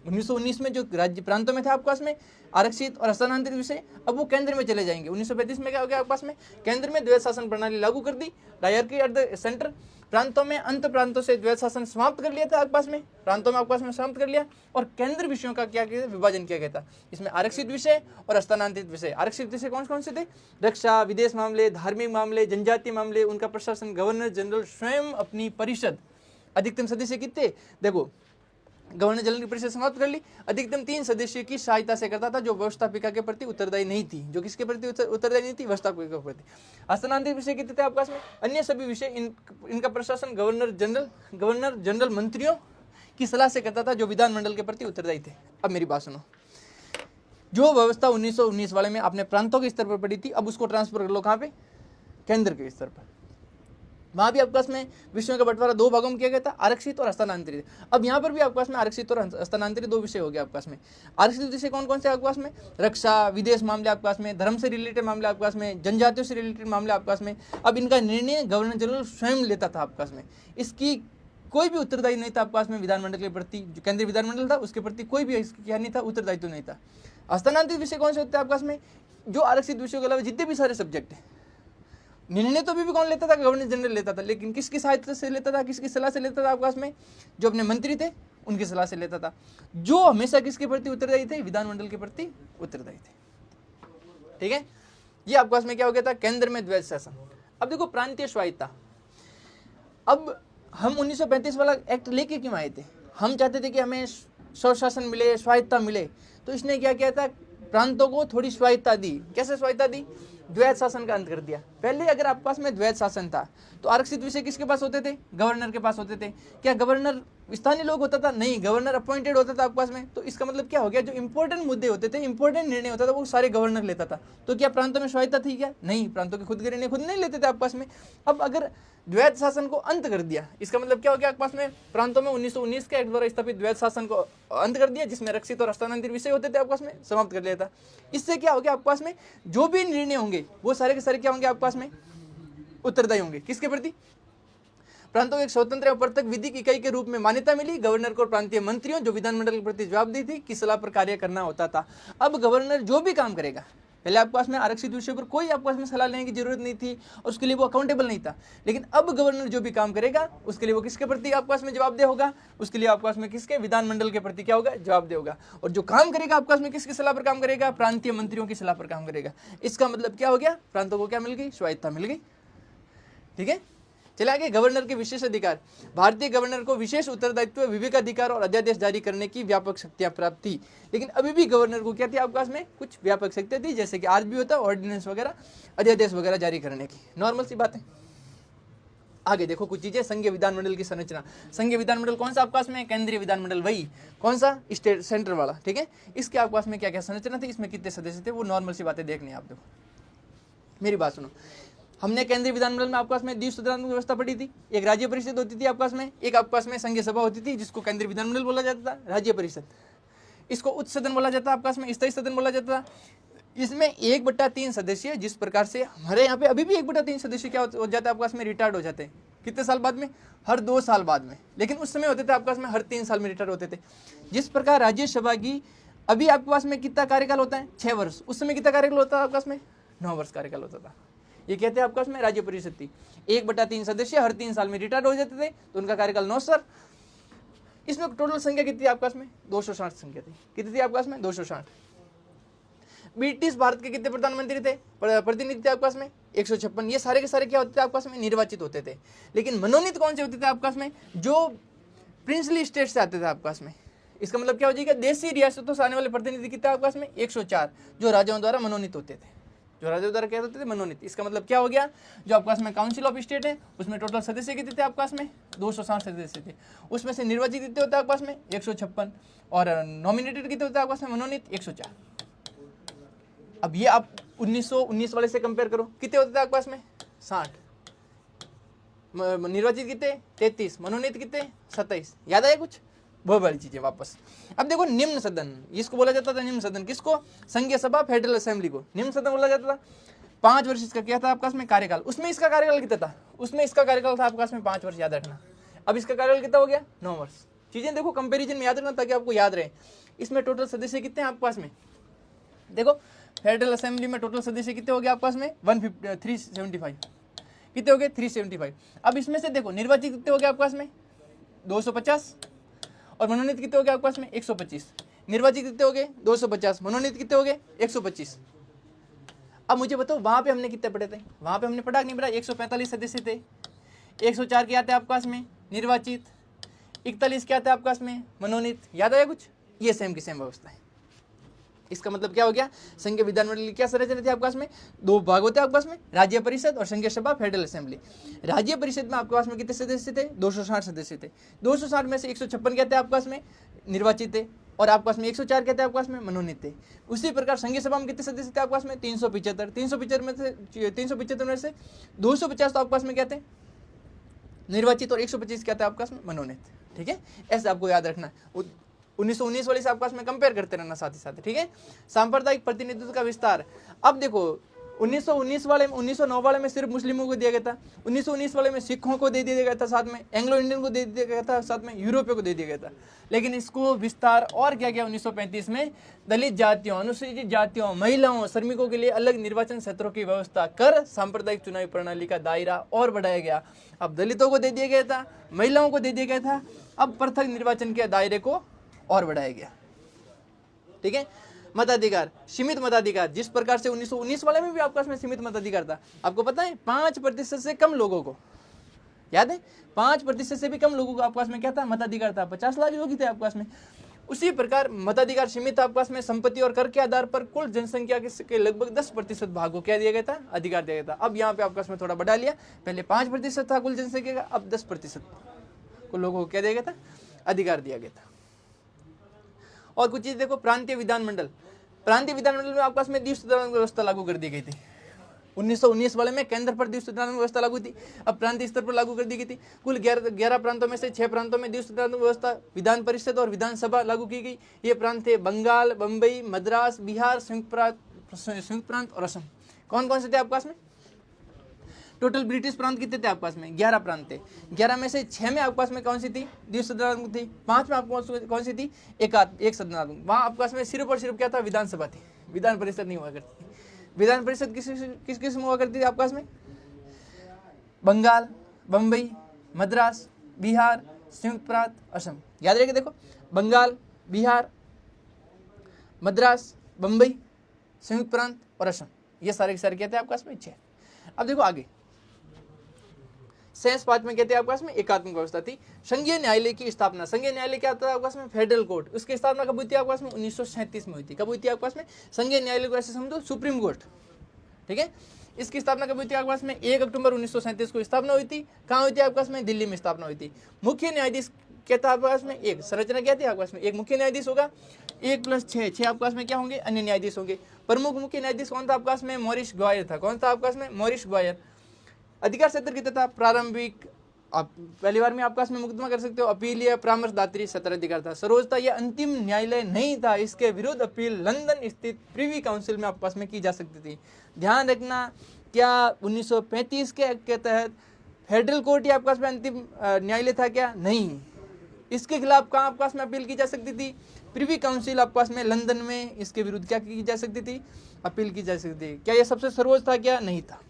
S1: 1919 में जो राज्य प्रांतों में था आपके पास में आरक्षित और हस्तांतरित विषय, अब वो केंद्र में चले जाएंगे। 1935 में क्या हो गया आपके पास में, केंद्र में द्वैध शासन प्रणाली लागू कर दी, डायरकी एट द सेंटर। प्रांतों में, अंत प्रांतों से द्वैध शासन समाप्त कर लिया था आपके पास में, प्रांतों में आपके पास में समाप्त कर लिया, और केंद्र विषयों का क्या किया, विभाजन किया गया था। इसमें आरक्षित विषय और हस्तांतरित विषय। आरक्षित विषय कौन कौन से थे, रक्षा, विदेश मामले, धार्मिक मामले, जनजातीय मामले, उनका प्रशासन गवर्नर जनरल स्वयं अपनी परिषद, अधिकतम सदस्य कितने, देखो गवर्नर जनरल की परिषद समाप्त कर ली, अधिकतम 3 सदस्यों की सहायता से करता था, जो व्यवस्थापिका के प्रति उत्तरदायी नहीं थी। जो किसके प्रति उत्तरदायी नहीं थी, व्यवस्थापिका के प्रति। हस्तांतरित विषय कितने थे आपके पास में, अन्य सभी विषय इनका प्रशासन गवर्नर जनरल मंत्रियों की सलाह से करता था, जो विधानमंडल के प्रति उत्तरदायी थे। अब मेरी बात सुनो, जो व्यवस्था 1919 वाले में आपने प्रांतों के स्तर पर पढ़ी थी, अब उसको ट्रांसफर कर लो कहाँ पे, केंद्र के स्तर पर। वहाँ भी आपके पास में विषयों का बंटवारा 2 भागों में किया गया था, आरक्षित और हस्तांतरित। अब यहाँ पर भी आपके पास में आरक्षित और हस्तांतरित 2 विषय हो गए आपके पास में। आरक्षित विषय कौन कौन से आपके पास में, रक्षा, विदेश मामले आपके पास में, धर्म से रिलेटेड मामले आपके पास में, जनजातियों से रिलेटेड मामले आपके पास में। अब इनका निर्णय गवर्नर जनरल स्वयं लेता था आपके पास में, इसकी कोई भी उत्तरदायी नहीं था आपके पास में विधानमंडल के प्रति। जो केंद्रीय विधानमंडल था उसके प्रति कोई भी क्या नहीं था, उत्तरदायित्व नहीं था। हस्तांतरित विषय कौन से होते हैं आपके पास में, जो आरक्षित विषयों के अलावा जितने भी सारे सब्जेक्ट हैं, निर्णय तो भी कौन लेता था, गवर्नर जनरल लेता था, लेकिन किसकी सहायता से लेता था, किसकी सलाह से लेता था आपके पास में, जो अपने मंत्री थे उनकी सलाह से लेता था, जो हमेशा किसके प्रति उत्तरदायी थे, विधानमंडल के प्रति उत्तरदायी थे। ठीक है, ये आपके पास में क्या हो गया था, केंद्र में द्वैध शासन। अब देखो प्रांतीय स्वायत्ता, अब हम 1935 वाला एक्ट लेके क्यों आए थे, हम चाहते थे कि हमें स्वशासन मिले, स्वायत्ता मिले, तो इसने क्या किया था, प्रांतों को थोड़ी स्वायत्ता दी। कैसे स्वायत्ता दी, द्वैध शासन का अंत कर दिया। पहले अगर आपके पास में द्वैध शासन था तो आरक्षित विषय किसके पास होते थे? गवर्नर के पास होते थे। क्या गवर्नर स्थानीय लोग होता था? नहीं, गवर्नर अपॉइंटेड होता था आपके पास में। तो इसका मतलब क्या हो गया, जो इंपॉर्टेंट मुद्दे होते थे, इंपॉर्टेंट निर्णय होता था, वो सारे गवर्नर लेता था। तो क्या प्रांतों में स्वायत्ता थी क्या? नहीं, प्रांतों के खुद के निर्णय खुद नहीं लेते थे आपके पास में। अब अगर द्वैध शासन को अंत कर दिया, इसका मतलब क्या हो गया, आपके पास में प्रांतों में 1919 के एक्ट द्वारा स्थापित द्वैध शासन को अंत कर दिया, जिसमें रक्षित और हस्तांतरित विषय होते थे आपके पास में, समाप्त कर लिया था। इससे क्या हो गया, आपके पास में जो भी निर्णय होंगे वो सारे के सारे क्या होंगे, आपके पास में उत्तरदायी होंगे। किसके प्रति? प्रांतों को एक स्वतंत्र और पृथक विधिक इकाई के रूप में मान्यता मिली। गवर्नर को प्रांतीय मंत्रियों जो विधानमंडल के प्रति जवाबदेही थी की सलाह पर कार्य करना होता था। अब गवर्नर जो भी काम करेगा, पहले आपके पास में आरक्षित विषय पर कोई आपके पास में सलाह लेने की जरूरत नहीं थी और उसके लिए वो अकाउंटेबल नहीं था। लेकिन अब गवर्नर जो भी काम करेगा उसके लिए वो किसके प्रति आपके पास में जवाबदेह होगा? उसके लिए आपके पास में किसके? विधानमंडल के प्रति क्या होगा? जवाबदेह होगा। और जो काम करेगा आपके पास में किसकी सलाह पर काम करेगा? प्रांतीय मंत्रियों की सलाह पर काम करेगा। इसका मतलब क्या हो गया? प्रांतों को क्या मिल गई? स्वायत्ता मिल गई। ठीक है, चले आगे। गवर्नर के विशेष अधिकार। भारतीय गवर्नर को विशेष उत्तरदायित्व, विवेकाधिकार और अध्यादेश जारी करने की व्यापक शक्तियां प्राप्त थी। लेकिन अभी भी गवर्नर को क्या थी आपके पास में? कुछ व्यापक शक्तियां थी, जैसे कि आज भी होता है ऑर्डिनेंस वगैरह, अध्यादेश वगैरह जारी करने की। नॉर्मल सी बात है। आगे देखो कुछ चीजें। संघीय विधानमंडल की संरचना। संघीय विधानमंडल कौन सा आपके पास में? केंद्रीय विधानमंडल, वही कौन सा? स्टेट सेंटर वाला। ठीक है, इसके आपके पास में क्या क्या संरचना थी, इसमें कितने सदस्य थे, वो नॉर्मल सी बातें देखनी है। आप देखो, मेरी बात सुनो। हमने केंद्रीय विधानमंडल में आपके पास में द्विसदनात्मक व्यवस्था पढ़ी थी। एक राज्य परिषद होती थी आपके पास में, एक आपके पास में संघीय सभा होती थी, जिसको केंद्रीय विधानमंडल बोला जाता था। राज्य परिषद, इसको उच्च सदन बोला जाता है आपके पास में, स्थायी सदन बोला जाता था। इसमें 1/3 सदस्य, जिस प्रकार से हमारे यहाँ पे अभी भी 1/3 सदस्य क्या हो जाता है आपके पास में? रिटायर्ड हो जाते हैं। कितने साल बाद में? हर 2 साल बाद में। लेकिन उस समय होते थे आपके पास में हर 3 साल में रिटायर होते थे। जिस प्रकार राज्यसभा की अभी आपके पास में कितना कार्यकाल होता है? 6 वर्ष। उस समय कितना कार्यकाल होता है आपके पास में? 9 वर्ष कार्यकाल होता था। ये कहते हैं आपके पास में राज्य परिषद थी। 1/3 सदस्य हर 3 साल में रिटायर हो जाते थे, तो उनका कार्यकाल 9 साल। इसमें टोटल संख्या कितनी आपके पास में? 260 संख्या थी। कितनी थी आपके पास में? 260। ब्रिटिश भारत के कितने प्रधानमंत्री थे? प्रतिनिधि थे आपके पास में 156। ये सारे के सारे क्या होते थे आपके पास में? निर्वाचित होते थे। लेकिन मनोनीत कौन से होते थे आपके पास में? जो प्रिंसली स्टेट से आते थे आपके पास में। इसका मतलब क्या हो जाएगा? देशी रियासतों से आने वाले प्रतिनिधि कितने आपके पास में? 104, जो राजाओं द्वारा मनोनीत होते थे। जो राजाओं द्वारा क्या होते थे? मनोनीत। इसका मतलब क्या हो गया? जो आपके पास में काउंसिल ऑफ स्टेट है, उसमें टोटल सदस्य कितने थे आपके पास में? 260 सदस्य थे। उसमें से निर्वाचित कितने होते हैं आपके पास में? 156। और नॉमिनेटेड कितने होते हैं आपके पास में? मनोनीत 104। अब ये आप 1919 वाले से कंपेयर करो, कितने होते थे आपके पास में? 60। निर्वाचित कितने? 33। मनोनीत कितने? 27। याद आया कुछ? बहुत बड़ी चीजें। वापस अब देखो, निम्न सदन, इसको बोला जाता था निम्न सदन। किसको? संघीय सभा, फेडरल असेंबली को निम्न सदन बोला जाता था। 5 वर्ष इसका क्या था आपके पास में? कार्यकाल। उसमें इसका कार्यकाल कितना था? उसमें इसका कार्यकाल था आपके पास में 5 वर्ष, याद रखना। अब इसका कार्यकाल कितना हो गया? 9 वर्ष। चीजें देखो कंपेरिजन में याद रखना, ताकि आपको याद रहे। इसमें टोटल सदस्य कितने हैं आपके पास में? देखो, फेडरल असेंबली में टोटल सदस्य कितने हो गए आपके पास में? 375। कितने हो गए? 375। अब इसमें से देखो, निर्वाचित कितने हो गए आपके पास में? 250। और मनोनीत कितने हो गए आपके पास में? 125। निर्वाचित कितने हो गए? 250। मनोनीत कितने हो गए? 125। अब मुझे बताओ, वहां पे हमने कितने पढ़े थे? वहां पे हमने पढ़ा नहीं पढ़ा? 145 सदस्य थे। 104 क्या थे आपके पास में? निर्वाचित। 41 क्या थे आपके पास में? मनोनीत। याद आया कुछ? ये सेम की सेम व्यवस्था है। इसका मतलब क्या हो गया? संघीय विधानमंडल की क्या संरचना थी आपके पास में? 2 भाग होते हैं आपके पास में, राज्य परिषद और संघीय सभा, फेडरल असेंबली। राज्य परिषद में आपके पास में कितने सदस्य थे? 260 सदस्य थे। 260 में से 156 क्या थे आपके पास में? निर्वाचित थे। और आपके पास में 104 क्या थे आपके पास में? मनोनीत थे। उसी प्रकार संघीय सभा में कितने सदस्य थे आपके पास में? 375। 375 में से 250 तो आपके पास में क्या थे? निर्वाचित। और 125 क्या थे आपके पास में? मनोनीत। ठीक है, ऐसे आपको याद रखना है। 1919 वाले से आपके पास में कंपेयर करते रहना साथ ही साथ। ठीक है, सांप्रदायिक प्रतिनिधित्व का विस्तार। अब देखो, 1919 वाले में, 1909 वाले में सिर्फ मुस्लिमों को दिया गया था। 1919 वाले में सिखों को दे दिया गया था, साथ में एंग्लो इंडियन को दे दिया गया था, साथ में यूरोपियों को दे दिया गया था। लेकिन इसको विस्तार और क्या किया 1935 में? दलित जातियों, अनुसूचित जातियों, महिलाओं, श्रमिकों के लिए अलग निर्वाचन क्षेत्रों की व्यवस्था कर सांप्रदायिक चुनावी प्रणाली का दायरा और बढ़ाया गया। अब दलितों को दे दिया गया था, महिलाओं को दे दिया गया था। अब पृथक निर्वाचन के दायरे को और बढ़ाया गया। ठीक है, मताधिकार, सीमित मताधिकार। जिस प्रकार से 1919 वाले में भी आपके पास में सीमित मताधिकार था। आपको पता है 5% से कम लोगों को, याद है, 5% से भी कम लोगों को आपके पास में क्या था? मताधिकार था। 50 लाख लोग ही थे आपके पास में। उसी प्रकार मताधिकार सीमित था आपके पास में, संपत्ति और कर के आधार पर कुल जनसंख्या के लगभग 10% भाग को क्या दिया गया था, अधिकार दिया गया था। अब यहाँ पे आपके पास में थोड़ा बढ़ा लिया, पहले 5% था कुल जनसंख्या का, अब 10% को लोगों को क्या दिया गया था, अधिकार दिया गया था। और कुछ चीज देखो, प्रांतीय विधानमंडल, प्रांतीय विधानमंडल में आपके पास में द्विसदन व्यवस्था लागू कर दी गई थी। 1919 वाले में केंद्र पर द्विसदन व्यवस्था लागू थी, अब प्रांतीय स्तर पर लागू कर दी गई थी। कुल 11 प्रांतों में से 6 प्रांतों में द्विसदन व्यवस्था, विधान परिषद और विधानसभा लागू की गई। ये प्रांत थे बंगाल, बम्बई, मद्रास, बिहार, संयुक्त प्रांत और असम। कौन कौन से थे आपके पास में? टोटल ब्रिटिश प्रांत कितने थे आपके पास में? 11 प्रांत थे। 11 में से 6 में आपके पास में कौन सी थी, द्विसदनात्मक थी। 5 में आपको कौन सी थी, एक सदनात्मक। वहां आपके पास में सिर्फ और सिर्फ क्या था, विधानसभा थी, विधान परिषद नहीं हुआ करती थी। विधान परिषद किस किस में हुआ करती थी आपके पास में? बंगाल, बम्बई, मद्रास, बिहार, संयुक्त प्रांत, असम। याद रखिए, देखो बंगाल, बिहार, मद्रास, बम्बई, संयुक्त प्रांत और असम, ये सारे के सारे क्या थे आपके पास में? 6। अब देखो आगे सेंस 5 में कहते हैं आपके पास में एकात्मक व्यवस्था थी। संघीय न्यायालय की स्थापना, संघीय न्यायालय क्या होता है आपके पास में? Federal court. उसकी स्थापना कब हुई थी आपके पास में? 1937 में हुई थी। कब हुई थी आपके पास में? संघीय न्यायालय को ऐसे समझो सुप्रीम कोर्ट, ठीक है। इसकी स्थापना कब हुई थी आपके पास में? 1 अक्टूबर 1937 को स्थापना हुई थी। कहाँ हुई थी आपके पास में? दिल्ली में स्थापना हुई थी। मुख्य न्यायाधीश क्या था आपके पास में? एक संरचना क्या थी आपके पास में? एक मुख्य न्यायाधीश होगा, 1 + 6 आपके पास में क्या होंगे? अन्य न्यायाधीश होंगे। प्रमुख मुख्य न्यायाधीश कौन था आपके पास में? मॉरिस ग्वायर था। कौन था आपके पास में? Morris Gwyer. अधिकार क्षेत्र कितना था? प्रारंभिक, आप पहली बार में आपके पास में मुकदमा कर सकते हो, अपीलीय, परामर्शदात्री, सत्ताधिकार था। सर्वोच्च यह अंतिम न्यायालय नहीं था, इसके विरुद्ध अपील लंदन स्थित प्रिवी काउंसिल में आपके पास में की जा सकती थी। ध्यान रखना, क्या 1935 के एक्ट के तहत फेडरल कोर्ट ही आपके पास में अंतिम न्यायालय था क्या? नहीं। इसके खिलाफ कहाँ आपके पास में अपील की जा सकती थी? प्रिवी काउंसिल आपके पास में लंदन में, इसके विरुद्ध क्या की जा सकती थी? अपील की जा सकती थी। क्या यह सबसे सर्वोच्च था क्या? नहीं था।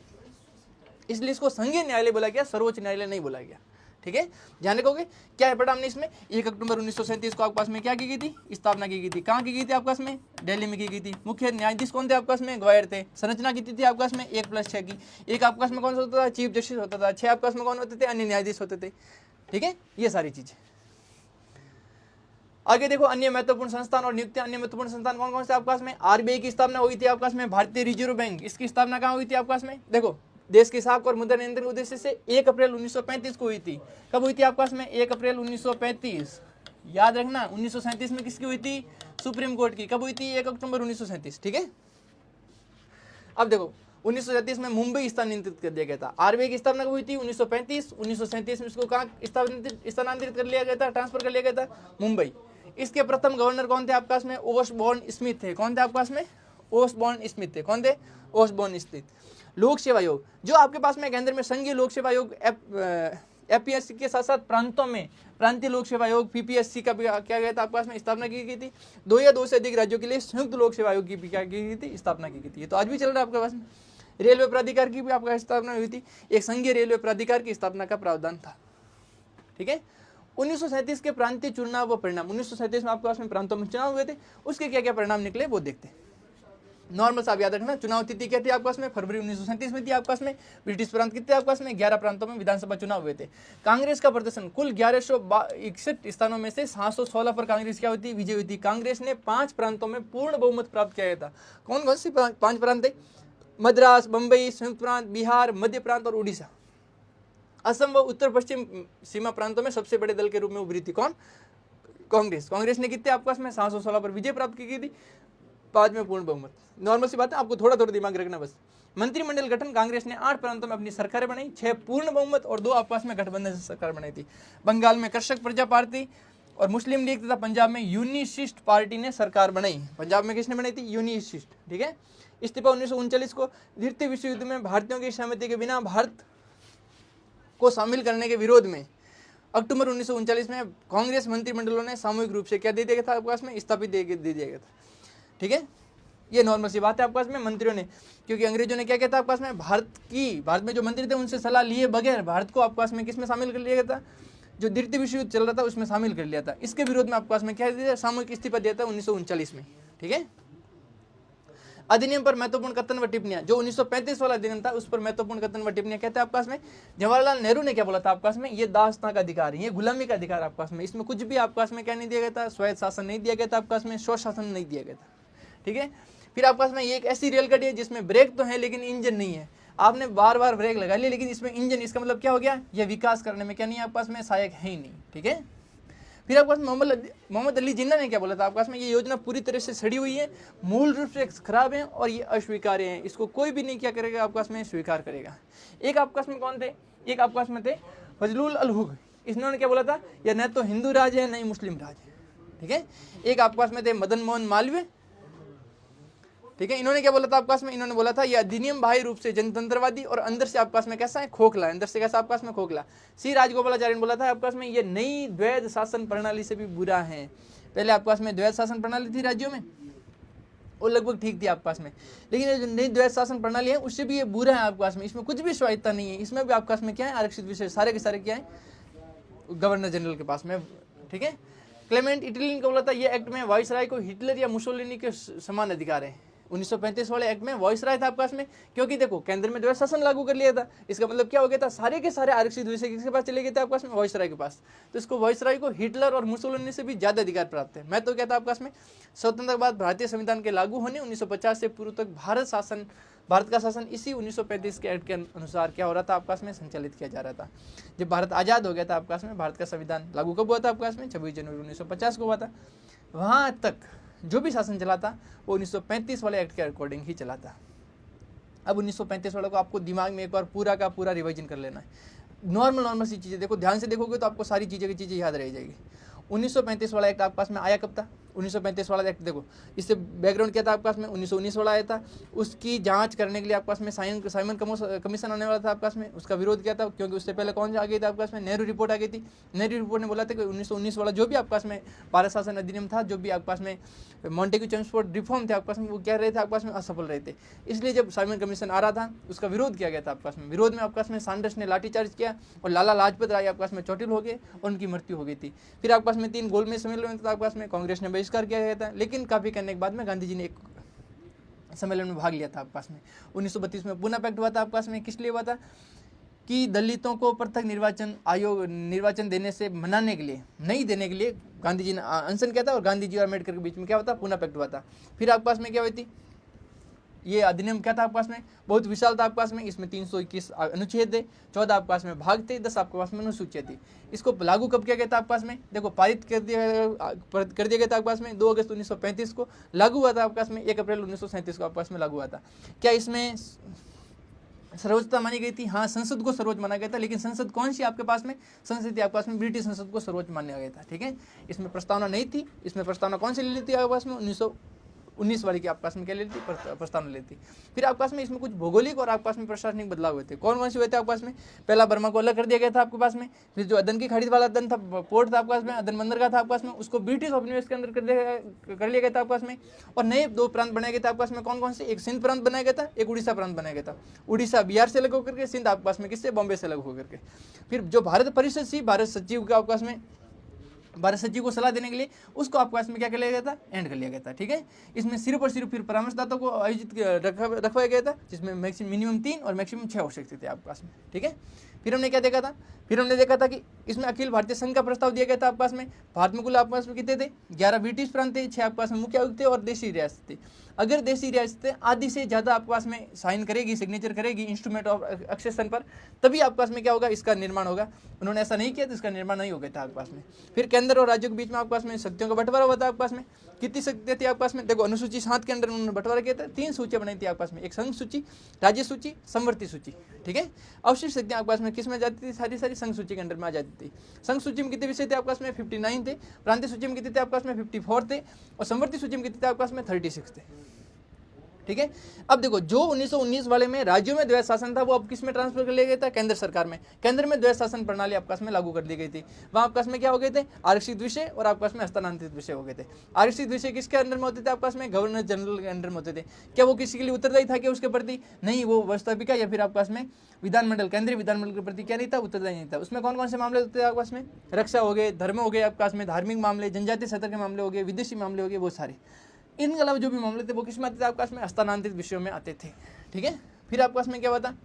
S1: इसलिए इसको संघीय न्यायालय बोला गया, सर्वोच्च न्यायालय नहीं बोला गया, ठीक है। ध्यान रखोगे। क्या है पढ़ा हमने इसमें? 1 अक्टूबर 1937 को आपके पास में क्या की गई थी? स्थापना की गई थी। कहाँ की गई थी आपके पास में? दिल्ली में की गई थी। मुख्य न्यायाधीश कौन थे आपके पास में? ग्वायर थे। संरचना कितनी थी आपके पास में? 1 + 6 की। एक आपके पास में कौन सा होता था? चीफ जस्टिस होता था। 6 आपके पास में कौन होते थे? अन्य न्यायाधीश होते थे, ठीक है। ये सारी चीजें। आगे देखो, अन्य महत्वपूर्ण संस्थान और नियुक्तियां। अन्य महत्वपूर्ण संस्थान कौन कौन से आपके पास में? आरबीआई की स्थापना हुई थी आपके पास में। भारतीय रिजर्व बैंक, इसकी स्थापना कहाँ हुई थी आपके पास में? देखो, देश के साख और मुद्रा नियंत्रण उद्देश्य से 1 अप्रैल 1935 को हुई थी। कब हुई थी आपके पास में? 1 अप्रैल 1935। याद रखना, 1937 में किसकी हुई थी? सुप्रीम कोर्ट की। कब हुई थी? 1 अक्टूबर 1937, ठीक है। अब देखो, 1937 में मुंबई स्थानांतरित कर दिया गया था। आरबीआई की स्थापना कब हुई थी? 1935। 1937 में इसको कहाँ स्थानांतरित कर लिया गया था? ट्रांसफर कर लिया गया था? मुंबई। इसके प्रथम गवर्नर कौन थे आपके पास में? ओसबॉर्न स्मिथ थे। कौन थे आपके पास में? ओसबॉर्न स्मिथ थे। कौन थे? Osborne Smith. लोक सेवा आयोग, जो आपके पास में केंद्र में संघीय लोक सेवा आयोग एपीएससी के साथ साथ प्रांतों में प्रांतीय लोक सेवा आयोग पीपीएससी का भी क्या गया था आपके पास में? स्थापना की गई थी। 2 या 2 से अधिक राज्यों के लिए संयुक्त लोक सेवा आयोग की भी क्या की गई थी? स्थापना की गई थी। ये तो आज भी चल रहा है आपके पास में। रेलवे प्राधिकार की भी आपका स्थापना हुई थी। एक संघीय रेलवे प्राधिकार की स्थापना का प्रावधान था, ठीक है। 1937 के प्रांतीय चुनाव व परिणाम। 1937 में आपके पास में प्रांतों में चुनाव हुए थे, उसके क्या क्या परिणाम निकले वो देखते हैं। नॉर्मल सा याद रखना, चुनाव तिथि क्या थी आपके पास में? फरवरी 1937 में थी आपके पास में। ब्रिटिश प्रांत कितने आपके पास में? 11 प्रांतों में विधानसभा चुनाव हुए थे। कांग्रेस का प्रदर्शन, कुल 1161 स्थानों में से 716 पर कांग्रेस क्या हुई थी? विजय हुई थी। कांग्रेस ने 5 प्रांतों में पूर्ण बहुमत प्राप्त किया था। कौन कौन से 5 प्रांत थे? मद्रास, बंबई, संयुक्त प्रांत, बिहार, मध्य प्रांत और उड़ीसा। असम व उत्तर पश्चिम सीमा प्रांतों में सबसे बड़े दल के रूप में उभरी थी। कौन? कांग्रेस। कांग्रेस ने कितने आपके पास में? 716 पर विजय प्राप्त की गई थी। 5 में पूर्ण बहुमत। नॉर्मल सी बात है, आपको थोड़ा थोड़ा दिमाग रखना बस। मंत्रिमंडल गठन, कांग्रेस ने 8 प्रांतों में अपनी सरकारें बनाई, 6 पूर्ण बहुमत और 2 आपस में गठबंधन से सरकार बनाई थी। बंगाल में कृषक प्रजा पार्टी और मुस्लिम लीग तथा पंजाब में यूनिसिस्ट पार्टी ने सरकार बनाई। पंजाब में किसने बनाई थी? यूनिसिस्ट, ठीक है। इस्तीफा 1939 को, द्वितीय विश्व युद्ध में भारतीयों की सहमति के बिना भारत को शामिल करने के विरोध में अक्टूबर 1939 में कांग्रेस मंत्रिमंडलों ने सामूहिक रूप से क्या दे दिया था आपके पास में? स्थापित दे दिया गया था, ठीक है। ये नॉर्मल सी बात है आपके पास में। मंत्रियों ने, क्योंकि अंग्रेजों ने क्या किया था आपके पास में? भारत में जो मंत्री थे उनसे सलाह लिए बगैर भारत को आपके पास में किस में शामिल कर लिया गया था? जो द्वितीय विश्व युद्ध चल रहा था उसमें शामिल कर लिया था। इसके विरोध में आपके पास में क्या दिया? सामूहिक इस्तीफा दिया था 1939 में, ठीक है। अधिनियम पर महत्वपूर्ण कथन व टिप्पणियां, जो 1935 वाला अधिनियम था उस पर महत्वपूर्ण कथन व टिप्पणियां कहते हैं आपका में जवाहरलाल नेहरू ने क्या बोला था आपका में, ये दासता का अधिकार है, ये गुलामी का अधिकार आपका में, इसमें कुछ भी आपका में क्या नहीं दिया गया था, स्वायत्त शासन नहीं दिया गया था आपका में, स्वशासन नहीं दिया गया था। ठीक है, फिर आपका में ये एक ऐसी रेलगाड़ी है जिसमें ब्रेक तो है लेकिन इंजन नहीं है। आपने बार बार ब्रेक लगा ली लेकिन इसमें इंजन, इसका मतलब क्या हो गया, ये विकास करने में क्या नहीं है आपका में, सहायक है ही नहीं। ठीक है, फिर आपके पास मोहम्मद अली जिन्ना ने क्या बोला था आपका में, ये योजना पूरी तरह से सड़ी हुई है, मूल रूप से खराब है और ये अस्वीकार्य है, इसको कोई भी नहीं क्या करेगा आपका में, स्वीकार करेगा। एक आपका में कौन थे, एक आपका में थे फजलुल अल हुक, इन्होंने क्या बोला था, यह न तो हिंदू राज है न ही मुस्लिम राज है। ठीक है, एक आपका में थे मदन मोहन मालवीय। ठीक है, इन्होंने क्या बोला था आपका में, इन्होंने बोला था यह अधिनियम बाह्य रूप से जनतंत्रवादी और अंदर से आपका में कैसा है, खोखला है, अंदर से कैसा आपका में, खोखला। सी राजगोपालाचार्य ने बोला था आपका में ये नई द्वैध शासन प्रणाली से भी बुरा है। पहले आपका में द्वैध शासन प्रणाली थी राज्यों में, वो लगभग ठीक थी आपका में, लेकिन ये जो नई द्वैध शासन प्रणाली है उससे भी ये बुरा है आपका में, इसमें कुछ भी स्वायत्तता नहीं है, इसमें भी आपका में क्या है, आरक्षित विषय सारे के सारे क्या है, गवर्नर जनरल के पास में। ठीक है, क्लेमेंट इटली ने बोला था ये एक्ट में वायसराय को हिटलर या मुसोलिनी के समान अधिकार है। 1935 वाले एक्ट में वायसराय था आपका में, क्योंकि देखो केंद्र में द्वैध शासन लागू कर लिया था, इसका मतलब क्या हो गया था, सारे के सारे आरक्षित विषय किसके पास चले गए थे आपका में, वायसराय के पास। तो इसको वायसराय को हिटलर और मुसोलिनी से भी ज्यादा अधिकार प्राप्त है। मैं तो कहता आपका में स्वतंत्रता के बाद भारतीय संविधान के लागू होने 1950 से पूर्व तक भारत का शासन इसी 1935 के एक्ट के अनुसार क्या हो रहा था आपका में, संचालित किया जा रहा था। जब भारत आजाद हो गया था आपका में, भारत का संविधान लागू कब हुआ था आपका में, 26 जनवरी 1950 को हुआ था। वहां तक जो भी शासन चला था वो 1935 वाले एक्ट के अकॉर्डिंग ही चला था। अब 1935 वाले को आपको दिमाग में एक बार पूरा का पूरा रिवाइजन कर लेना है। नॉर्मल सी चीज़ें देखो, ध्यान से देखोगे तो आपको सारी चीज़ें की चीज़ें याद रह जाएगी। 1935 वाला एक्ट आपके पास में आया कब था, 1935 वाला एक्ट देखो, इससे बैकग्राउंड क्या था आपके पास में, 1919 वाला आया था, उसकी जांच करने के लिए आपके पास में साइमन कमीशन आने वाला था आपके पास में, उसका विरोध किया था क्योंकि उससे पहले कौन आ गई थी आपके पास में, नेहरू रिपोर्ट आ गई थी। नेहरू रिपोर्ट ने बोला था कि 1919 वाला जो भी आपके पास में भारत शासन अधिनियम था, जो भी आपके पास में मॉन्टेग्यू चेम्सफोर्ड रिफॉर्म थे आपके पास में, वो क्या रहे थे आपके पास में, असफल रहे थे। इसलिए जब साइमन कमीशन आ रहा था उसका विरोध किया गया था आपके पास में। विरोध में आपके पास में सैंडर्स ने लाठीचार्ज किया और लाला लाजपत राय आपके पास में चोटिल हो गए और उनकी मृत्यु हो गई थी। फिर आपके पास में 3 गोलमेज सम्मेलन था आपके पास में, कांग्रेस ने बहिष्कार किया गया था, लेकिन काफी करने के बाद में गांधी जी ने एक सम्मेलन में भाग लिया था आपके पास में। 1932 में पुनः पैक्ट हुआ था आपके पास में, किस लिए हुआ था कि दलितों को पृथक निर्वाचन देने से मनाने के लिए, नहीं देने के लिए गांधी जी ने अनशन किया था और गांधी जी और अम्बेडकर के बीच में क्या होता, पुनः पैक्ट हुआ था। फिर आपके पास में क्या हुई थी, ये अधिनियम क्या था आपके पास में, बहुत विशाल था आपके पास में, इसमें 321 अनुच्छेद थे, 14 आपके पास में भाग थे, 10 आपके पास में अनुसूचियां थी। इसको लागू कब किया गया था आपके पास में, देखो पारित कर दिया गया था आपके पास में 2 अगस्त 1935 को, लागू हुआ था आपके पास में 1 अप्रैल 1937 को आपके पास में लागू हुआ था। क्या इसमें सर्वोच्चता मानी गई थी, हाँ संसद को सर्वोच्च माना गया था, लेकिन संसद कौन सी आपके पास में, संसद आपके पास में ब्रिटिश संसद को सर्वोच्च माना गया था। ठीक है, इसमें प्रस्तावना नहीं थी, इसमें प्रस्तावना कौन सी ले ली थी आपके पास में, 1919 वाली की आपके पास में क्या लेती, प्रस्तावना लेती। फिर आपके पास में इसमें कुछ भौगोलिक और आपके पास में प्रशासनिक बदलाव हुए थे। कौन कौन से हुए थे आपके पास में, पहला बर्मा को अलग कर दिया गया था आपके पास में। फिर जो अदन की खरीद वाला अदन था, पोर्ट था आपके पास में, अदन बंदर का था आपके पास में, उसको ब्रिटिश उपनिवेश के अंदर कर लिया गया था आपके पास में। और नए 2 प्रांत बनाए गए थे आपके पास में, कौन कौन से, एक सिंध प्रांत बनाया गया था, एक उड़ीसा प्रांत बनाया गया था। उड़ीसा बिहार से अलग होकर के, सिंध आपके पास में किससे, बॉम्बे से अलग होकर के। फिर जो भारत परिषद थी, भारत सचिव का आपके पास में, भारत सचिव को सलाह देने के लिए उसको आपके पास में क्या कर लिया गया था, एंड कर लिया गया था। ठीक है, इसमें सिर्फ और सिर्फ फिर परामर्शदाताओं को आयोजित रखवाया गया था, जिसमें मिनिमम 3 और मैक्सिमम 6 हो सकते थे आपके पास में। ठीक है, फिर हमने क्या देखा था, फिर हमने देखा था कि इसमें अखिल भारतीय संघ का प्रस्ताव दिया गया था आपके पास में। भारत में कुल आपके पास में कितने थे, 11 ब्रिटिश प्रांत थे, 6 आपके पास में मुख्य आयुक्त थे और देशी रियासत थे। अगर देशी रियासतें आधी से ज़्यादा आपके पास में साइन करेगी, सिग्नेचर करेगी इंस्ट्रूमेंट ऑफ एक्सेशन पर, तभी आपके पास में क्या होगा, इसका निर्माण होगा। उन्होंने ऐसा नहीं किया तो इसका निर्माण नहीं हो गया था आपके पास में। फिर केंद्र और राज्यों के बीच में आपके पास में शक्तियों का बंटवारा हुआ था आपके पास में। कितनी शक्तियाँ थी आपके पास में, देखो अनुसूची 7 के अंदर उन्होंने बंटवारा किया था, 3 सूचियाँ बनाई थी आपके पास में, एक संघ सूची, राज्य सूची, समवर्ती सूची। ठीक है, अवशिष्ट शक्तियाँ आपके पास में किस में जाती थी, सारी संघ सूची के अंदर में आ जाती थी। संघ सूची में कितने विषय थे आपके पास में, 59 थे। प्रांतीय सूची में कितने थे आपके पास में, 54 थे। और समवर्ती सूची में कितने थे आपके पास में, 36 थे। ठीक है, अब देखो जो 1919 वाले में राज्यों में द्वैध शासन था, वो अब किस में ट्रांसफर कर लिया गया था, केंद्र सरकार में। केंद्र में द्वैध शासन प्रणाली आपके पास में लागू कर दी गई थी। वहां आपके पास में क्या हो गए थे, आरक्षित विषय और आपके पास में हस्तांतरित विषय हो गए थे। आरक्षित विषय किसके अंडर में होते थे आपके पास में, गवर्नर जनरल के अंडर में होते थे। क्या वो किसी के लिए उत्तरदायी था कि उसके प्रति, नहीं, वो व्यवस्थापिका या फिर आपके पास में विधानमंडल, केंद्रीय विधानमंडल के प्रति क्या नहीं था, उत्तरदायी नहीं था। उसमें कौन कौन से मामले होते थे आपके पास में, रक्षा हो गए, धर्म हो गए, आपके पास में धार्मिक मामले, जनजातीय सतह के मामले हो गए, विदेशी मामले हो गए, बहुत सारे। इनके अलावा जो भी मामले थे वो किस में आते थे आपके पास में, हस्तांतरित विषयों में आते थे। ठीक है, फिर आपके पास में क्या हुआ था,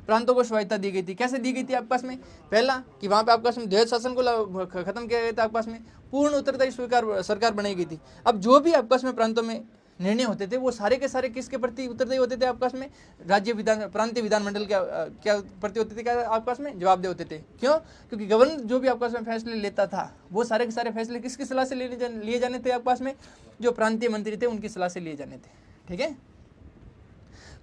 S1: प्रांतों को स्वायत्ता दी गई थी। कैसे दी गई थी आपके पास में, पहला कि वहाँ पे आपके पास में द्वैध शासन को खत्म किया गया था, आपके पास में पूर्ण उत्तरदायी स्वीकार सरकार बनाई गई थी। अब जो भी आपके पास में प्रांतों में निर्णय होते थे वो सारे के सारे किसके प्रति उत्तरदायी होते थे आपके पास में, राज्य विधान प्रांतीय विधानमंडल क्या प्रति होते थे, क्या आपके पास में जवाबदेह होते थे। क्यों, क्योंकि गवर्नर जो भी आपके पास में फैसले लेता था वो सारे के सारे फैसले किसकी सलाह से लिए जाने थे आपके पास में, जो प्रांतीय मंत्री थे उनकी सलाह से लिए जाने थे। ठीक है,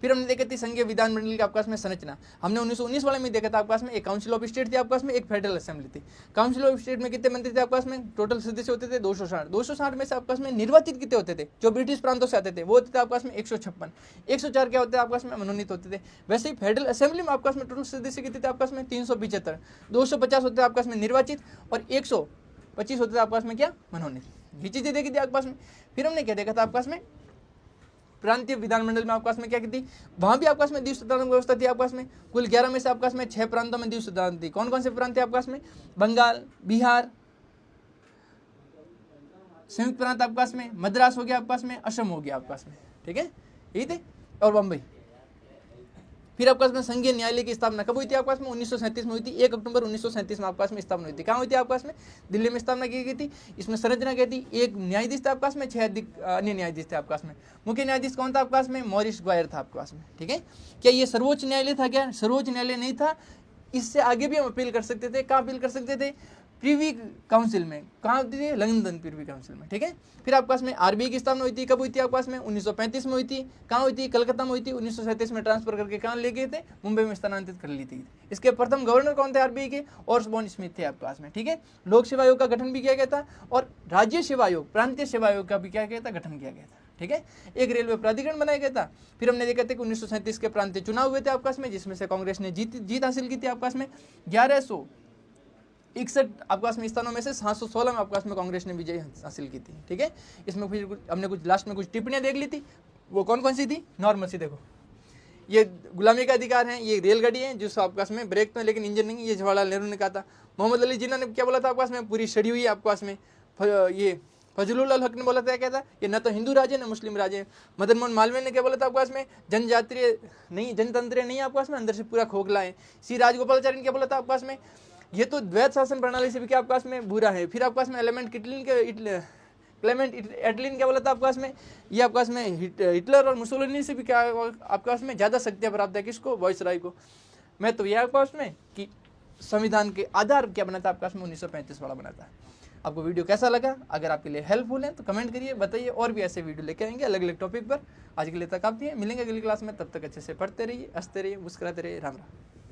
S1: फिर हमने देखा थी संघीय विधानमंडल के आपके पास में संरचना। हमने 1919 वाले में देखा था आपके पास में एक काउंसिल ऑफ स्टेट थी आपके पास में, एक फेडरल असेंबली थी। काउंसिल ऑफ स्टेट में कितने मंत्री थे आपके पास में, टोटल सदस्य होते थे 260। 260 में से आपके पास में निर्वाचित कितने होते थे, जो ब्रिटिश प्रांतों से आते थे वो होते थे आपके पास में 156। 104 क्या होते हैं आपके पास में, मनोनीत होते थे। वैसे ही फेडरल असेंबली में आपके पास में टोटल सदस्य कितने थे आपके पास में, 375। 250 होते थे आपके पास में निर्वाचित और 125 होते थे आपके पास में क्या, मनोनीत। ये चीजें देखी थी आपके पास में। फिर हमने क्या देखा था आपके पास में, प्रांतीय विधानमंडल में आपके पास में क्या की थी, वहां भी आपके पास में द्वीप सत्तात्मक व्यवस्था थी आपके पास में। कुल 11 में से आपके पास में 6 प्रांतों में द्वीप सत्तात्मक थी। कौन कौन से प्रांत थे आपके पास में, बंगाल, बिहार, संयुक्त प्रांत आपके पास में, मद्रास हो गया आपके पास में, असम हो गया आपके पास में। ठीक है, यही थे, और बम्बई। फिर आपके पास में संघीय न्यायालय की स्थापना कब हुई थी आपके पास में, 1937 में हुई थी। 1 अक्टूबर 1937 में आपके पास में स्थापना हुई थी। कहाँ हुई थी आपके पास में, दिल्ली में स्थापना की गई थी। इसमें संरचना क्या थी, एक न्यायाधीश था आपके पास में, 6 अधिक अन्य न्यायाधीश थे आपके पास में। मुख्य न्यायाधीश कौन था आपके पास में, मॉरिस ग्वायर था आपके पास में। ठीक है, क्या ये सर्वोच्च न्यायालय था, क्या सर्वोच्च न्यायालय नहीं था, इससे आगे भी हम अपील कर सकते थे। कहाँ अपील कर सकते थे, प्रीवी काउंसिल में। कहाँ होती थी, लंदन प्रीवी काउंसिल में। ठीक है, फिर आपके पास में आरबीआई की स्थापना हुई थी, कब हुई थी आपके पास में, 1935 में हुई थी। कहाँ हुई थी, कलकत्ता में हुई थी। 1937 में ट्रांसफर करके कहाँ ले गए थे, मुंबई में स्थानांतरित कर ली थी। इसके प्रथम गवर्नर कौन थे आरबीआई के, ऑसबॉर्न स्मिथ थे आपके पास में। ठीक है, लोक सेवा आयोग का गठन भी किया गया था और राज्य सेवा आयोग, प्रांतीय सेवा आयोग का भी क्या गया था, गठन किया गया था। ठीक है, एक रेलवे प्राधिकरण बनाया गया था। फिर हमने देखा था कि 1937 के प्रांतीय चुनाव हुए थे आपके पास में, जिसमें से कांग्रेस ने जीत हासिल की थी आपके पास में। 1161 आपके पास में स्थानों में से 716 में आपके पास में कांग्रेस ने विजय हासिल की थी। ठीक है, इसमें फिर हमने कुछ लास्ट में कुछ टिप्पणियां देख ली थी, वो कौन कौन सी थी, नॉर्मल सी देखो, ये गुलामी का अधिकार है, ये रेलगाड़ी है जो आपके पास में ब्रेक तो है लेकिन इंजन नहीं, ये जवाहरलाल नेहरू ने कहा था। मोहम्मद अली जिन्ना ने क्या बोला था आपके पास में, पूरी सड़ी हुई आपके पास में। ये फजलुल हक ने बोला था, क्या था, ये न तो हिंदू राज्य न मुस्लिम राज्य है। मदन मोहन मालवीय ने क्या बोला था आपके पास में, जनजातीय नहीं, जनतंत्र नहीं आपके पास में, अंदर से पूरा खोखला है। सी राजगोपालाचारी ने क्या बोला था आपके पास में, ये तो द्वैध शासन प्रणाली से भी क्या आपके पास में बुरा है। फिर आपके पास में क्लेमेंट एटलिन क्या बोला था आपके पास में, ये आपके पास में हिटलर और मुसोलिनी से भी क्या आपके पास में ज़्यादा शक्तियाँ प्राप्त है, किसको, वायसराय को। मैं तो यह आपके पास में कि संविधान के आधार क्या बना था आपके पास में, 1935 वाला बना था। आपको वीडियो कैसा लगा, अगर आपके लिए हेल्पफुल है तो कमेंट करिए, बताइए, और भी ऐसे वीडियो लेके आएंगे अलग अलग टॉपिक पर। आज के लिए तक काफी है, मिलेंगे अगली क्लास में, तब तक अच्छे से पढ़ते रहिए, हंसते रहिए, मुस्कुराते रहिए। राम राम।